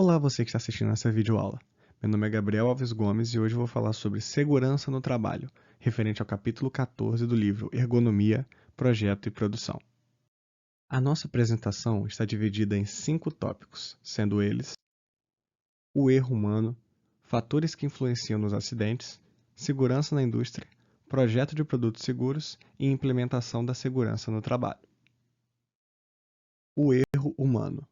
Olá, você que está assistindo essa videoaula. Meu nome é Gabriel Alves Gomes e hoje eu vou falar sobre segurança no trabalho, referente ao capítulo 14 do livro Ergonomia, Projeto e Produção. A nossa apresentação está dividida em 5 tópicos, sendo eles o erro humano, fatores que influenciam nos acidentes, segurança na indústria, projeto de produtos seguros e implementação da segurança no trabalho. O erro humano.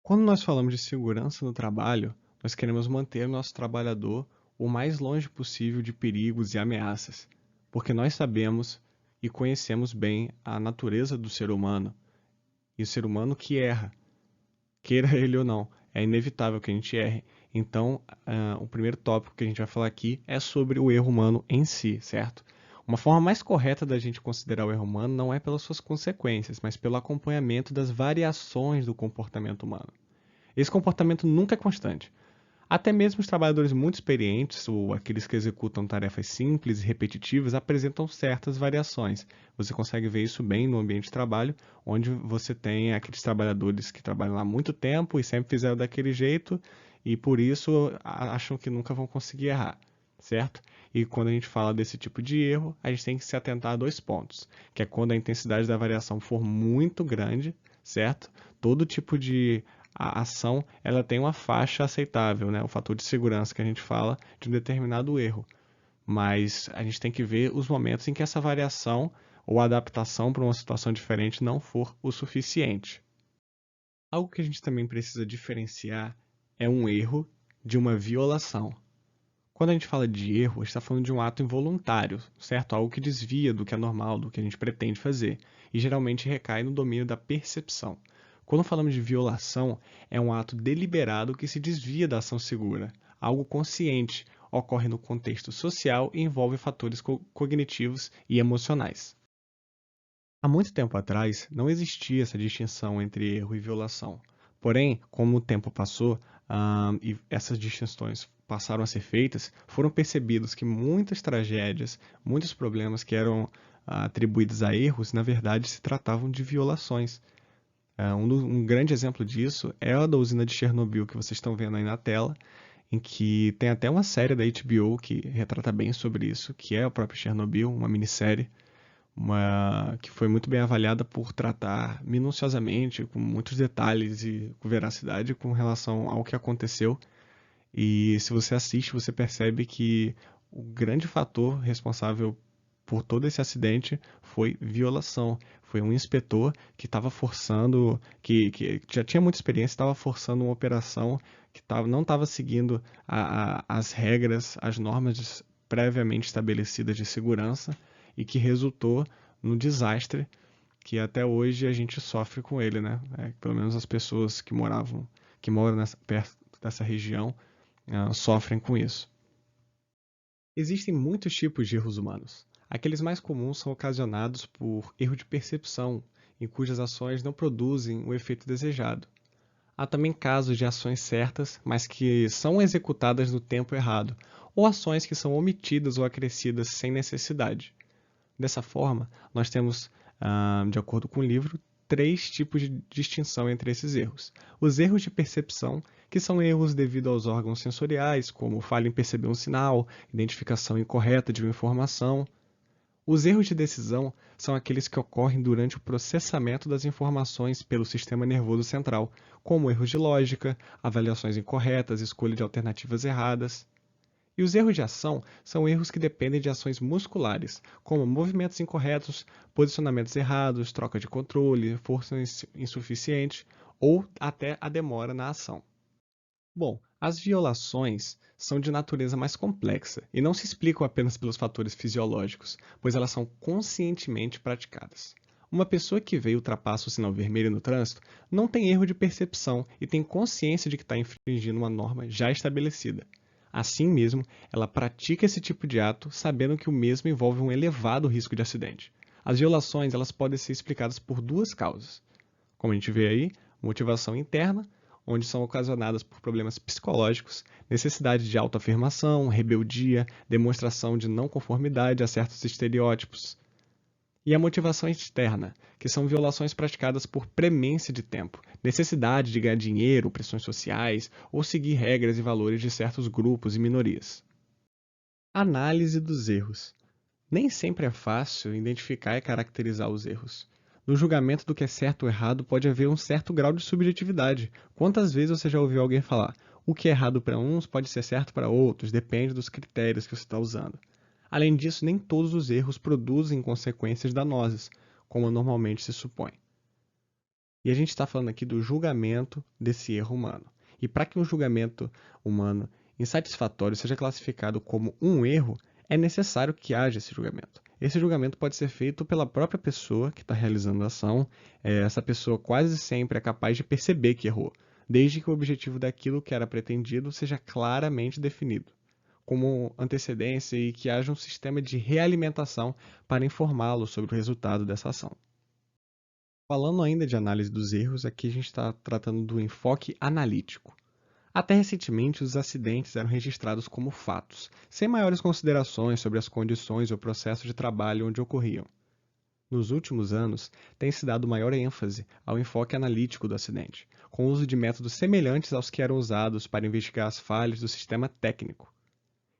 Quando nós falamos de segurança no trabalho, nós queremos manter o nosso trabalhador o mais longe possível de perigos e ameaças, porque nós sabemos e conhecemos bem a natureza do ser humano, e o ser humano que erra, queira ele ou não, é inevitável que a gente erre. Então, o primeiro tópico que a gente vai falar aqui é sobre o erro humano em si, certo? Uma forma mais correta da gente considerar o erro humano não é pelas suas consequências, mas pelo acompanhamento das variações do comportamento humano. Esse comportamento nunca é constante. Até mesmo os trabalhadores muito experientes, ou aqueles que executam tarefas simples e repetitivas, apresentam certas variações. Você consegue ver isso bem no ambiente de trabalho, onde você tem aqueles trabalhadores que trabalham lá há muito tempo e sempre fizeram daquele jeito, e por isso acham que nunca vão conseguir errar, certo? E quando a gente fala desse tipo de erro, a gente tem que se atentar a 2 pontos, que é quando a intensidade da variação for muito grande, certo? Todo tipo de a ação ela tem uma faixa aceitável, né? O fator de segurança que a gente fala de um determinado erro. Mas a gente tem que ver os momentos em que essa variação ou adaptação para uma situação diferente não for o suficiente. Algo que a gente também precisa diferenciar é um erro de uma violação. Quando a gente fala de erro, a gente está falando de um ato involuntário, certo? Algo que desvia do que é normal, do que a gente pretende fazer, e geralmente recai no domínio da percepção. Quando falamos de violação, é um ato deliberado que se desvia da ação segura. Algo consciente, ocorre no contexto social e envolve fatores cognitivos e emocionais. Há muito tempo atrás, não existia essa distinção entre erro e violação. Porém, como o tempo passou, e essas distinções passaram a ser feitas, foram percebidos que muitas tragédias, muitos problemas que eram atribuídos a erros, na verdade se tratavam de violações. Um grande exemplo disso é a da usina de Chernobyl que vocês estão vendo aí na tela, em que tem até uma série da HBO que retrata bem sobre isso, que é o próprio Chernobyl, uma minissérie, que foi muito bem avaliada por tratar minuciosamente, com muitos detalhes e com veracidade com relação ao que aconteceu. E se você assiste, você percebe que o grande fator responsável por todo esse acidente foi violação. Foi um inspetor que estava forçando, que já tinha muita experiência, estava forçando uma operação que não estava seguindo as regras, as normas previamente estabelecidas de segurança e que resultou no desastre que até hoje a gente sofre com ele, né? Pelo menos as pessoas que moram perto dessa região, sofrem com isso. Existem muitos tipos de erros humanos. Aqueles mais comuns são ocasionados por erro de percepção, em cujas ações não produzem o efeito desejado. Há também casos de ações certas, mas que são executadas no tempo errado, ou ações que são omitidas ou acrescidas sem necessidade. Dessa forma, nós temos, de acordo com o livro, 3 tipos de distinção entre esses erros. Os erros de percepção, que são erros devido aos órgãos sensoriais, como falha em perceber um sinal, identificação incorreta de uma informação. Os erros de decisão são aqueles que ocorrem durante o processamento das informações pelo sistema nervoso central, como erros de lógica, avaliações incorretas, escolha de alternativas erradas. E os erros de ação são erros que dependem de ações musculares, como movimentos incorretos, posicionamentos errados, troca de controle, força insuficiente ou até a demora na ação. Bom, as violações são de natureza mais complexa e não se explicam apenas pelos fatores fisiológicos, pois elas são conscientemente praticadas. Uma pessoa que vê e ultrapassa o sinal vermelho no trânsito não tem erro de percepção e tem consciência de que está infringindo uma norma já estabelecida. Assim mesmo, ela pratica esse tipo de ato sabendo que o mesmo envolve um elevado risco de acidente. As violações elas podem ser explicadas por 2 causas. Como a gente vê aí, motivação interna, onde são ocasionadas por problemas psicológicos, necessidade de autoafirmação, rebeldia, demonstração de não conformidade a certos estereótipos. E a motivação externa, que são violações praticadas por premência de tempo, necessidade de ganhar dinheiro, pressões sociais ou seguir regras e valores de certos grupos e minorias. Análise dos erros. Nem sempre é fácil identificar e caracterizar os erros. No julgamento do que é certo ou errado pode haver um certo grau de subjetividade. Quantas vezes você já ouviu alguém falar: o que é errado para uns pode ser certo para outros, depende dos critérios que você está usando. Além disso, nem todos os erros produzem consequências danosas, como normalmente se supõe. E a gente está falando aqui do julgamento desse erro humano. E para que um julgamento humano insatisfatório seja classificado como um erro, é necessário que haja esse julgamento. Esse julgamento pode ser feito pela própria pessoa que está realizando a ação. Essa pessoa quase sempre é capaz de perceber que errou, desde que o objetivo daquilo que era pretendido seja claramente definido, como antecedência e que haja um sistema de realimentação para informá-lo sobre o resultado dessa ação. Falando ainda de análise dos erros, aqui a gente está tratando do enfoque analítico. Até recentemente, os acidentes eram registrados como fatos, sem maiores considerações sobre as condições ou processos de trabalho onde ocorriam. Nos últimos anos, tem se dado maior ênfase ao enfoque analítico do acidente, com o uso de métodos semelhantes aos que eram usados para investigar as falhas do sistema técnico.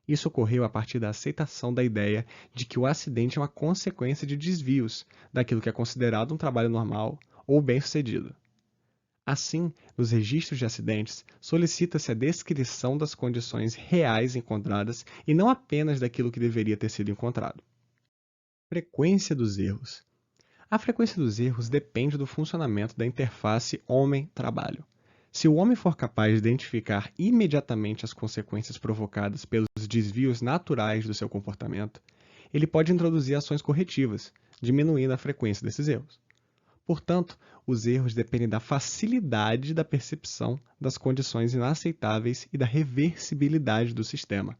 Isso ocorreu a partir da aceitação da ideia de que o acidente é uma consequência de desvios daquilo que é considerado um trabalho normal ou bem-sucedido. Assim, nos registros de acidentes, solicita-se a descrição das condições reais encontradas e não apenas daquilo que deveria ter sido encontrado. Frequência dos erros. A frequência dos erros depende do funcionamento da interface homem-trabalho. Se o homem for capaz de identificar imediatamente as consequências provocadas pelos desvios naturais do seu comportamento, ele pode introduzir ações corretivas, diminuindo a frequência desses erros. Portanto, os erros dependem da facilidade da percepção das condições inaceitáveis e da reversibilidade do sistema.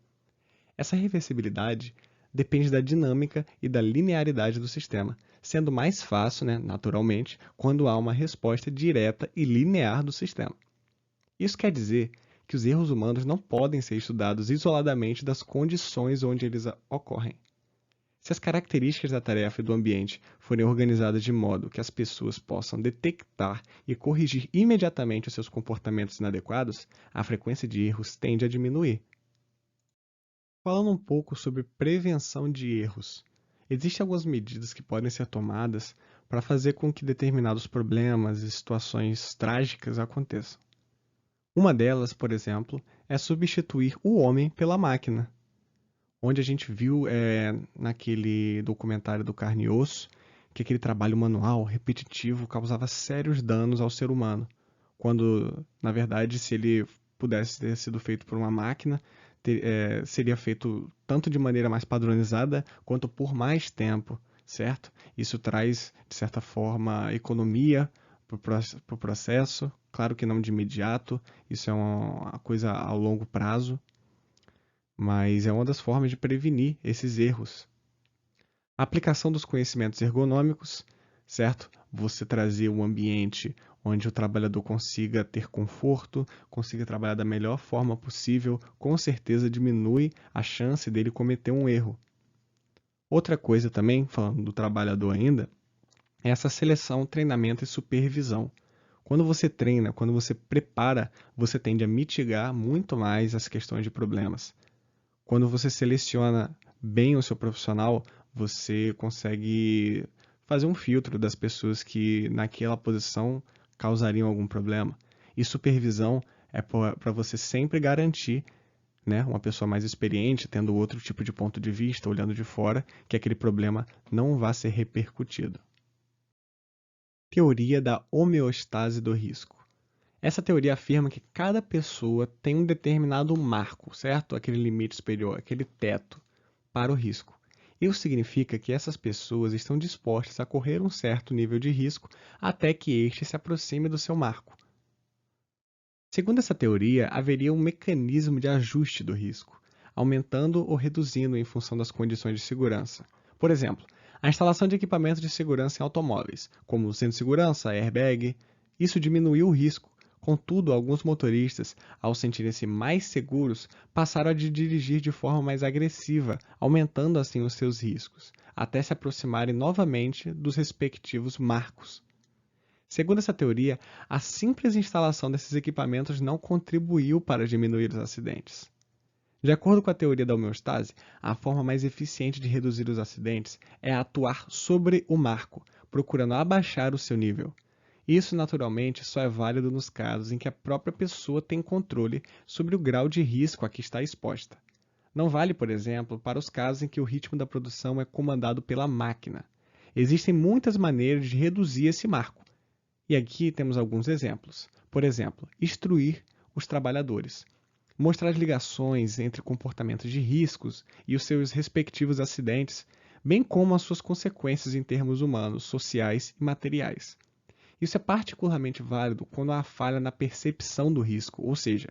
Essa reversibilidade depende da dinâmica e da linearidade do sistema, sendo mais fácil, naturalmente, quando há uma resposta direta e linear do sistema. Isso quer dizer que os erros humanos não podem ser estudados isoladamente das condições onde eles ocorrem. Se as características da tarefa e do ambiente forem organizadas de modo que as pessoas possam detectar e corrigir imediatamente os seus comportamentos inadequados, a frequência de erros tende a diminuir. Falando um pouco sobre prevenção de erros, existem algumas medidas que podem ser tomadas para fazer com que determinados problemas e situações trágicas aconteçam. Uma delas, por exemplo, é substituir o homem pela máquina, onde a gente viu naquele documentário do Carne e Osso que aquele trabalho manual repetitivo causava sérios danos ao ser humano, quando, na verdade, se ele pudesse ter sido feito por uma máquina, seria feito tanto de maneira mais padronizada quanto por mais tempo, certo? Isso traz, de certa forma, economia para o processo, claro que não de imediato, isso é uma coisa a longo prazo, mas é uma das formas de prevenir esses erros. A aplicação dos conhecimentos ergonômicos, certo? Você trazer um ambiente onde o trabalhador consiga ter conforto, consiga trabalhar da melhor forma possível, com certeza diminui a chance dele cometer um erro. Outra coisa também, falando do trabalhador ainda, é essa seleção, treinamento e supervisão. Quando você treina, quando você prepara, você tende a mitigar muito mais as questões de problemas. Quando você seleciona bem o seu profissional, você consegue fazer um filtro das pessoas que naquela posição causariam algum problema. E supervisão é para você sempre garantir, uma pessoa mais experiente, tendo outro tipo de ponto de vista, olhando de fora, que aquele problema não vá ser repercutido. Teoria da homeostase do risco. Essa teoria afirma que cada pessoa tem um determinado marco, certo? Aquele limite superior, aquele teto para o risco. Isso significa que essas pessoas estão dispostas a correr um certo nível de risco até que este se aproxime do seu marco. Segundo essa teoria, haveria um mecanismo de ajuste do risco, aumentando ou reduzindo em função das condições de segurança. Por exemplo, a instalação de equipamentos de segurança em automóveis, como o cinto de segurança, airbag, isso diminuiu o risco, Contudo, alguns motoristas, ao sentirem-se mais seguros, passaram a dirigir de forma mais agressiva, aumentando assim os seus riscos, até se aproximarem novamente dos respectivos marcos. Segundo essa teoria, a simples instalação desses equipamentos não contribuiu para diminuir os acidentes. De acordo com a teoria da homeostase, a forma mais eficiente de reduzir os acidentes é atuar sobre o marco, procurando abaixar o seu nível. Isso, naturalmente, só é válido nos casos em que a própria pessoa tem controle sobre o grau de risco a que está exposta. Não vale, por exemplo, para os casos em que o ritmo da produção é comandado pela máquina. Existem muitas maneiras de reduzir esse marco. E aqui temos alguns exemplos. Por exemplo, instruir os trabalhadores. Mostrar as ligações entre comportamentos de riscos e os seus respectivos acidentes, bem como as suas consequências em termos humanos, sociais e materiais. Isso é particularmente válido quando há falha na percepção do risco, ou seja,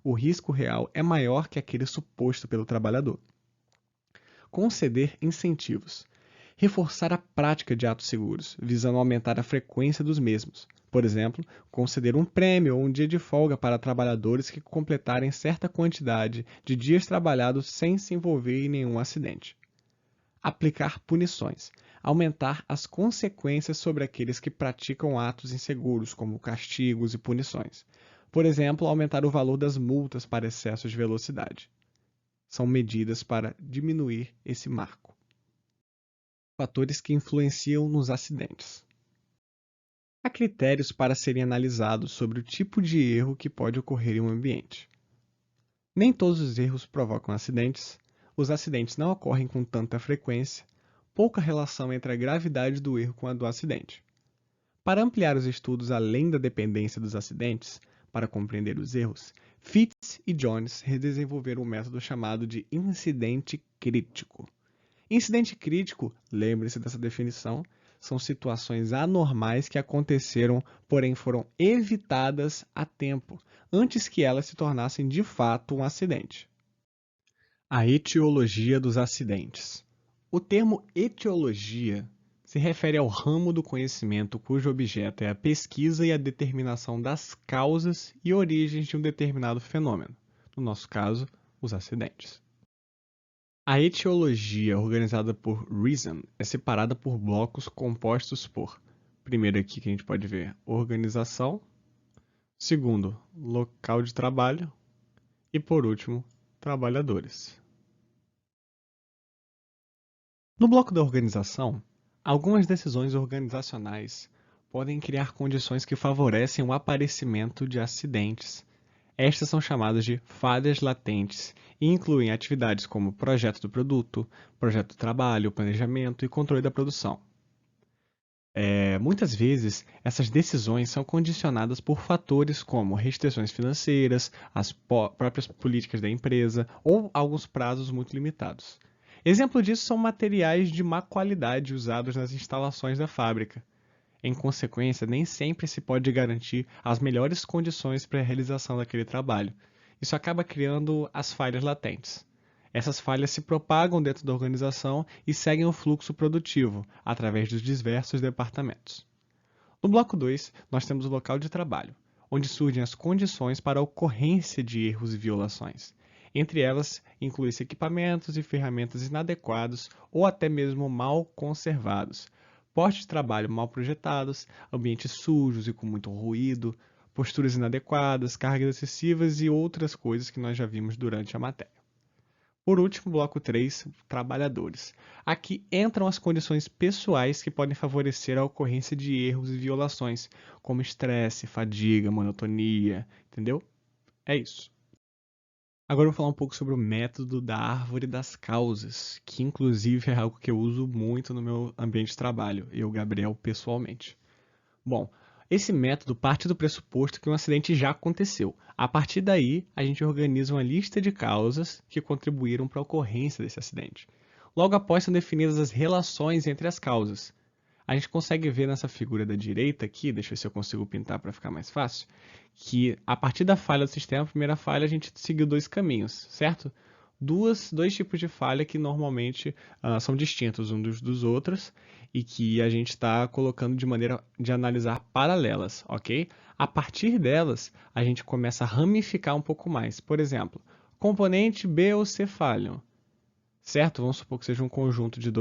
o risco real é maior que aquele suposto pelo trabalhador. Conceder incentivos. Reforçar a prática de atos seguros, visando aumentar a frequência dos mesmos. Por exemplo, conceder um prêmio ou um dia de folga para trabalhadores que completarem certa quantidade de dias trabalhados sem se envolver em nenhum acidente. Aplicar punições. Aumentar as consequências sobre aqueles que praticam atos inseguros, como castigos e punições. Por exemplo, aumentar o valor das multas para excesso de velocidade. São medidas para diminuir esse marco. Fatores que influenciam nos acidentes. Há critérios para serem analisados sobre o tipo de erro que pode ocorrer em um ambiente. Nem todos os erros provocam acidentes, os acidentes não ocorrem com tanta frequência, pouca relação entre a gravidade do erro com a do acidente. Para ampliar os estudos além da dependência dos acidentes, para compreender os erros, Fitts e Jones redesenvolveram um método chamado de incidente crítico. Incidente crítico, lembre-se dessa definição, são situações anormais que aconteceram, porém foram evitadas a tempo, antes que elas se tornassem de fato um acidente. A etiologia dos acidentes. O termo etiologia se refere ao ramo do conhecimento cujo objeto é a pesquisa e a determinação das causas e origens de um determinado fenômeno, no nosso caso, os acidentes. A etiologia organizada por Reason é separada por blocos compostos por, primeiro aqui que a gente pode ver, organização, segundo, local de trabalho e, por último, trabalhadores. No bloco da organização, algumas decisões organizacionais podem criar condições que favorecem o aparecimento de acidentes. Estas são chamadas de falhas latentes e incluem atividades como projeto do produto, projeto do trabalho, planejamento e controle da produção. Muitas vezes, essas decisões são condicionadas por fatores como restrições financeiras, as próprias políticas da empresa ou alguns prazos muito limitados. Exemplo disso são materiais de má qualidade usados nas instalações da fábrica. Em consequência, nem sempre se pode garantir as melhores condições para a realização daquele trabalho. Isso acaba criando as falhas latentes. Essas falhas se propagam dentro da organização e seguem o fluxo produtivo, através dos diversos departamentos. No bloco 2, nós temos o local de trabalho, onde surgem as condições para a ocorrência de erros e violações. Entre elas, inclui-se equipamentos e ferramentas inadequados ou até mesmo mal conservados, postos de trabalho mal projetados, ambientes sujos e com muito ruído, posturas inadequadas, cargas excessivas e outras coisas que nós já vimos durante a matéria. Por último, bloco 3, trabalhadores. Aqui entram as condições pessoais que podem favorecer a ocorrência de erros e violações, como estresse, fadiga, monotonia, entendeu? É isso. Agora eu vou falar um pouco sobre o método da árvore das causas, que inclusive é algo que eu uso muito no meu ambiente de trabalho, eu, Gabriel, pessoalmente. Bom, esse método parte do pressuposto que um acidente já aconteceu. A partir daí, a gente organiza uma lista de causas que contribuíram para a ocorrência desse acidente. Logo após são definidas as relações entre as causas. A gente consegue ver nessa figura da direita aqui, deixa eu ver se eu consigo pintar para ficar mais fácil, que a partir da falha do sistema, a primeira falha, a gente seguiu dois caminhos, certo? dois tipos de falha que normalmente são distintos uns dos outros e que a gente está colocando de maneira de analisar paralelas, ok? A partir delas, a gente começa a ramificar um pouco mais. Por exemplo, componente B ou C falham, certo? Vamos supor que seja um conjunto de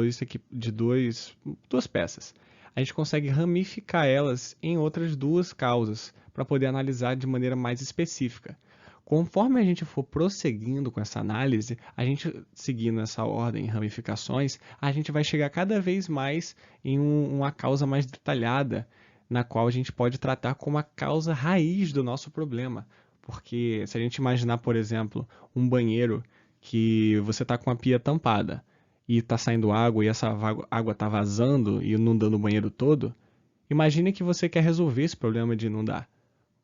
duas peças. A gente consegue ramificar elas em outras duas causas para poder analisar de maneira mais específica. Conforme a gente for prosseguindo com essa análise, a gente seguindo essa ordem em ramificações, a gente vai chegar cada vez mais em uma causa mais detalhada, na qual a gente pode tratar como a causa raiz do nosso problema. Porque se a gente imaginar, por exemplo, um banheiro que você está com a pia tampada e está saindo água e essa água está vazando e inundando o banheiro todo, imagine que você quer resolver esse problema de inundar.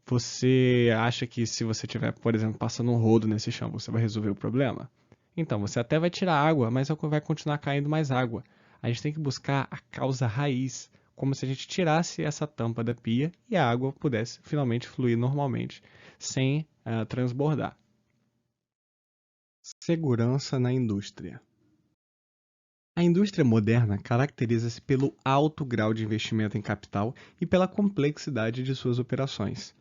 Você acha que se você estiver, por exemplo, passando um rodo nesse chão, você vai resolver o problema? Então, você até vai tirar água, mas vai continuar caindo mais água. A gente tem que buscar a causa raiz, como se a gente tirasse essa tampa da pia e a água pudesse finalmente fluir normalmente, sem transbordar. Segurança na indústria. A indústria moderna caracteriza-se pelo alto grau de investimento em capital e pela complexidade de suas operações.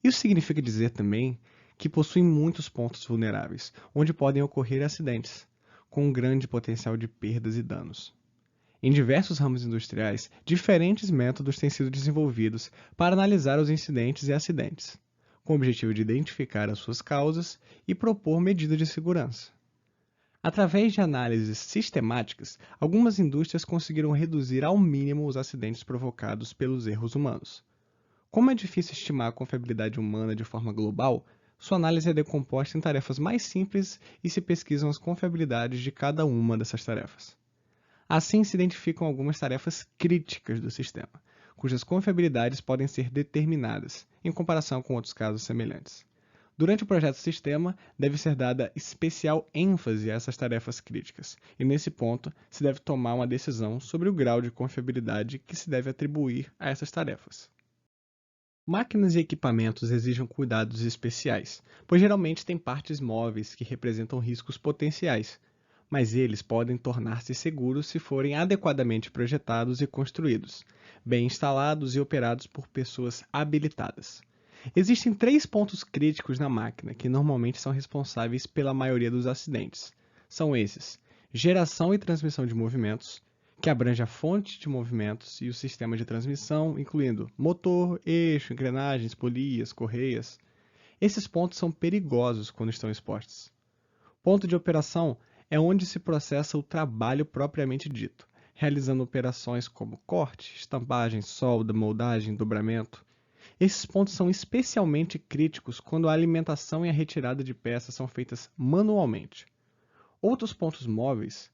Isso significa dizer também que possui muitos pontos vulneráveis, onde podem ocorrer acidentes, com um grande potencial de perdas e danos. Em diversos ramos industriais, diferentes métodos têm sido desenvolvidos para analisar os incidentes e acidentes, com o objetivo de identificar as suas causas e propor medidas de segurança. Através de análises sistemáticas, algumas indústrias conseguiram reduzir ao mínimo os acidentes provocados pelos erros humanos. Como é difícil estimar a confiabilidade humana de forma global, sua análise é decomposta em tarefas mais simples e se pesquisam as confiabilidades de cada uma dessas tarefas. Assim, se identificam algumas tarefas críticas do sistema, cujas confiabilidades podem ser determinadas, em comparação com outros casos semelhantes. Durante o projeto Sistema, deve ser dada especial ênfase a essas tarefas críticas, e nesse ponto se deve tomar uma decisão sobre o grau de confiabilidade que se deve atribuir a essas tarefas. Máquinas e equipamentos exigem cuidados especiais, pois geralmente têm partes móveis que representam riscos potenciais, mas eles podem tornar-se seguros se forem adequadamente projetados e construídos, bem instalados e operados por pessoas habilitadas. Existem três pontos críticos na máquina que normalmente são responsáveis pela maioria dos acidentes. São esses: geração e transmissão de movimentos, que abrange a fonte de movimentos e o sistema de transmissão, incluindo motor, eixo, engrenagens, polias, correias. Esses pontos são perigosos quando estão expostos. Ponto de operação é onde se processa o trabalho propriamente dito, realizando operações como corte, estampagem, solda, moldagem, dobramento. Esses pontos são especialmente críticos quando a alimentação e a retirada de peças são feitas manualmente. Outros pontos móveis.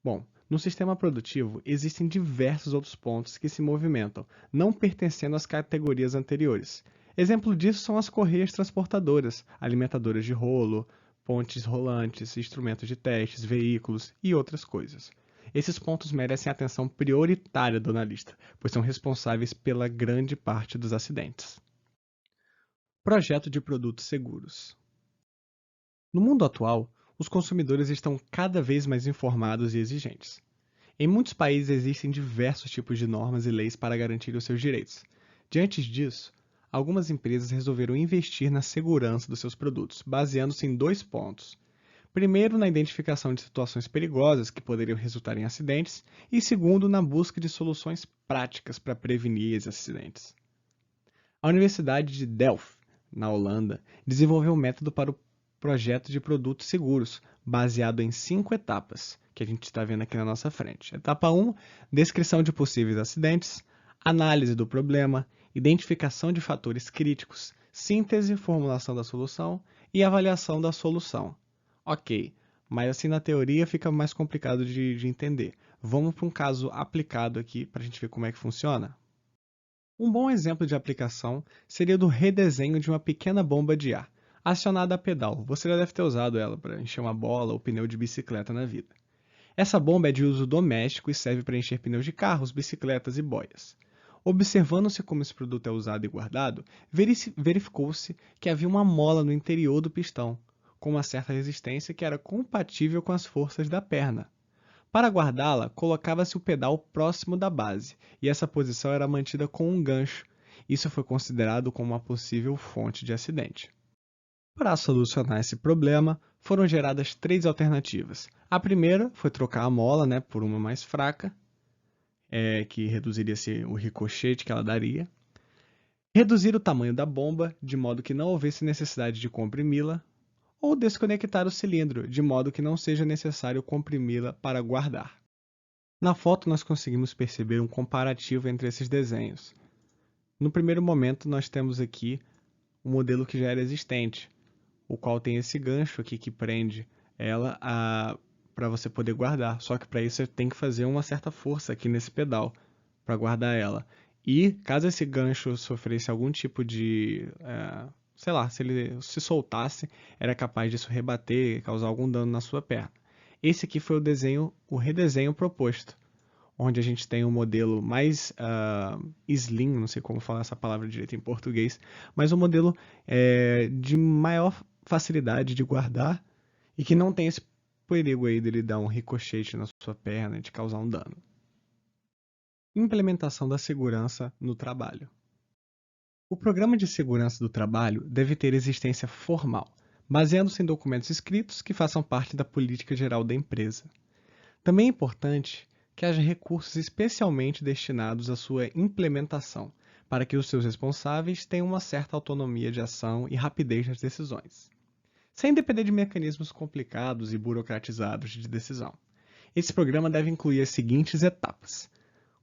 Bom, no sistema produtivo existem diversos outros pontos que se movimentam, não pertencendo às categorias anteriores. Exemplo disso são as correias transportadoras, alimentadoras de rolo, pontes rolantes, instrumentos de testes, veículos e outras coisas. Esses pontos merecem atenção prioritária do analista, pois são responsáveis pela grande parte dos acidentes. Projeto de produtos seguros. No mundo atual, os consumidores estão cada vez mais informados e exigentes. Em muitos países existem diversos tipos de normas e leis para garantir os seus direitos. Diante disso, algumas empresas resolveram investir na segurança dos seus produtos, baseando-se em dois pontos. Primeiro, na identificação de situações perigosas que poderiam resultar em acidentes, e segundo, na busca de soluções práticas para prevenir esses acidentes. A Universidade de Delft, na Holanda, desenvolveu um método para o projeto de produtos seguros, baseado em 5 etapas, que a gente está vendo aqui na nossa frente. Etapa 1, descrição de possíveis acidentes, análise do problema, identificação de fatores críticos, síntese e formulação da solução e avaliação da solução. Ok, mas assim na teoria fica mais complicado de entender. Vamos para um caso aplicado aqui para a gente ver como é que funciona? Um bom exemplo de aplicação seria o do redesenho de uma pequena bomba de ar, acionada a pedal. Você já deve ter usado ela para encher uma bola ou pneu de bicicleta na vida. Essa bomba é de uso doméstico e serve para encher pneus de carros, bicicletas e boias. Observando-se como esse produto é usado e guardado, verificou-se que havia uma mola no interior do pistão, com uma certa resistência que era compatível com as forças da perna. Para guardá-la, colocava-se o pedal próximo da base, e essa posição era mantida com um gancho. Isso foi considerado como uma possível fonte de acidente. Para solucionar esse problema, foram geradas 3 alternativas. A primeira foi trocar a mola, por uma mais fraca, que reduziria o ricochete que ela daria. Reduzir o tamanho da bomba, de modo que não houvesse necessidade de comprimi-la, ou desconectar o cilindro, de modo que não seja necessário comprimi-la para guardar. Na foto, nós conseguimos perceber um comparativo entre esses desenhos. No primeiro momento, nós temos aqui o modelo que já era existente, o qual tem esse gancho aqui que prende ela para você poder guardar. Só que para isso você tem que fazer uma certa força aqui nesse pedal para guardar ela. E caso esse gancho sofresse algum tipo de, sei lá, se ele se soltasse, era capaz disso rebater, causar algum dano na sua perna. Esse aqui foi o redesenho proposto, onde a gente tem um modelo mais slim, não sei como falar essa palavra direito em português, mas um modelo de maior facilidade de guardar e que não tem esse perigo aí dele dar um ricochete na sua perna e de causar um dano. Implementação da segurança no trabalho. O programa de segurança do trabalho deve ter existência formal, baseando-se em documentos escritos que façam parte da política geral da empresa. Também é importante que haja recursos especialmente destinados à sua implementação, para que os seus responsáveis tenham uma certa autonomia de ação e rapidez nas decisões, sem depender de mecanismos complicados e burocratizados de decisão. Esse programa deve incluir as seguintes etapas: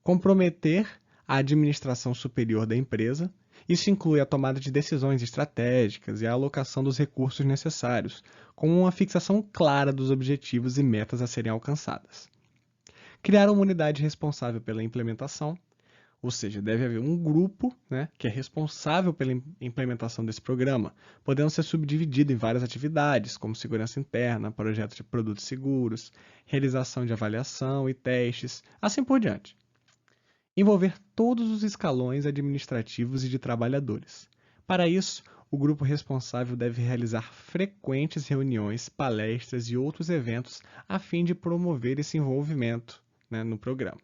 comprometer a administração superior da empresa. Isso inclui a tomada de decisões estratégicas e a alocação dos recursos necessários, com uma fixação clara dos objetivos e metas a serem alcançadas. Criar uma unidade responsável pela implementação, ou seja, deve haver um grupo que é responsável pela implementação desse programa, podendo ser subdividido em várias atividades, como segurança interna, projetos de produtos seguros, realização de avaliação e testes, assim por diante. Envolver todos os escalões administrativos e de trabalhadores. Para isso, o grupo responsável deve realizar frequentes reuniões, palestras e outros eventos a fim de promover esse envolvimento no programa.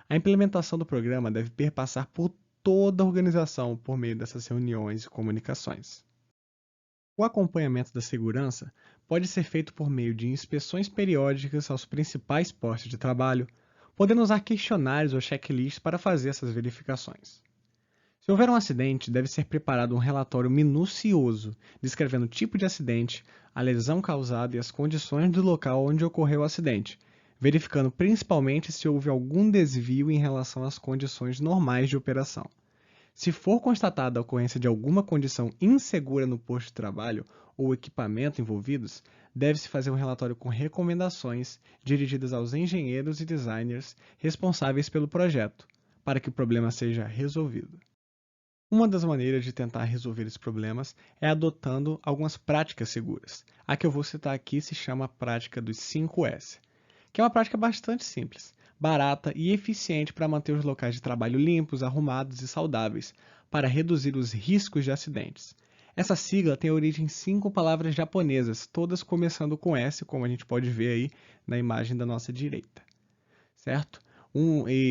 A implementação do programa deve perpassar por toda a organização por meio dessas reuniões e comunicações. O acompanhamento da segurança pode ser feito por meio de inspeções periódicas aos principais postos de trabalho, podendo usar questionários ou checklists para fazer essas verificações. Se houver um acidente, deve ser preparado um relatório minucioso, descrevendo o tipo de acidente, a lesão causada e as condições do local onde ocorreu o acidente, verificando principalmente se houve algum desvio em relação às condições normais de operação. Se for constatada a ocorrência de alguma condição insegura no posto de trabalho ou equipamento envolvidos, deve-se fazer um relatório com recomendações dirigidas aos engenheiros e designers responsáveis pelo projeto, para que o problema seja resolvido. Uma das maneiras de tentar resolver esses problemas é adotando algumas práticas seguras. A que eu vou citar aqui se chama a prática dos 5S, que é uma prática bastante simples, barata e eficiente para manter os locais de trabalho limpos, arrumados e saudáveis, para reduzir os riscos de acidentes. Essa sigla tem origem em 5 palavras japonesas, todas começando com S, como a gente pode ver aí na imagem da nossa direita. Certo?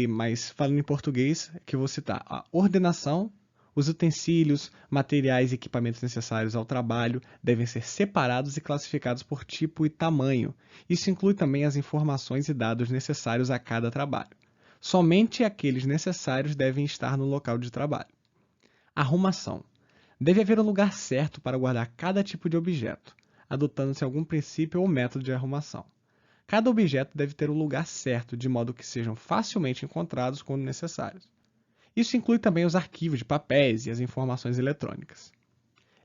Mas falando em português, que eu vou citar a ordenação. Os utensílios, materiais e equipamentos necessários ao trabalho devem ser separados e classificados por tipo e tamanho. Isso inclui também as informações e dados necessários a cada trabalho. Somente aqueles necessários devem estar no local de trabalho. Arrumação. Deve haver um lugar certo para guardar cada tipo de objeto, adotando-se algum princípio ou método de arrumação. Cada objeto deve ter o lugar certo, de modo que sejam facilmente encontrados quando necessários. Isso inclui também os arquivos de papéis e as informações eletrônicas.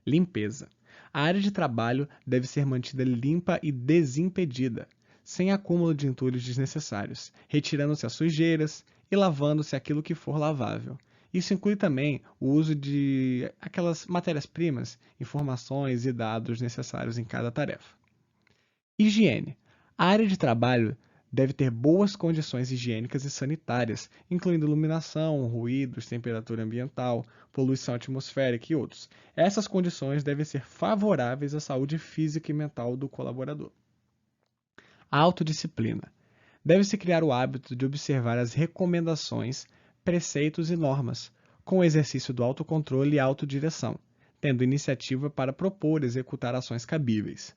Limpeza. A área de trabalho deve ser mantida limpa e desimpedida, sem acúmulo de entulhos desnecessários, retirando-se as sujeiras e lavando-se aquilo que for lavável. Isso inclui também o uso de aquelas matérias-primas, informações e dados necessários em cada tarefa. Higiene. A área de trabalho Deve ter boas condições higiênicas e sanitárias, incluindo iluminação, ruídos, temperatura ambiental, poluição atmosférica e outros. Essas condições devem ser favoráveis à saúde física e mental do colaborador. A autodisciplina. Deve-se criar o hábito de observar as recomendações, preceitos e normas, com o exercício do autocontrole e autodireção, tendo iniciativa para propor e executar ações cabíveis.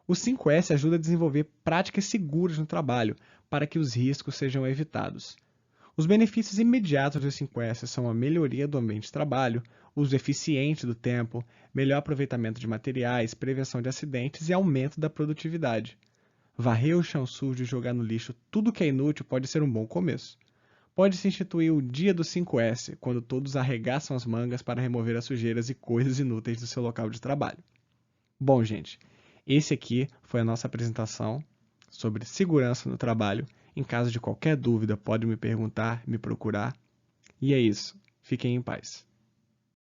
O 5S ajuda a desenvolver práticas seguras no trabalho, para que os riscos sejam evitados. Os benefícios imediatos do 5S são a melhoria do ambiente de trabalho, uso eficiente do tempo, melhor aproveitamento de materiais, prevenção de acidentes e aumento da produtividade. Varrer o chão sujo e jogar no lixo tudo que é inútil pode ser um bom começo. Pode-se instituir o Dia do 5S, quando todos arregaçam as mangas para remover as sujeiras e coisas inúteis do seu local de trabalho. Bom, gente, esse aqui foi a nossa apresentação sobre segurança no trabalho. Em caso de qualquer dúvida, pode me perguntar, me procurar. E é isso. Fiquem em paz.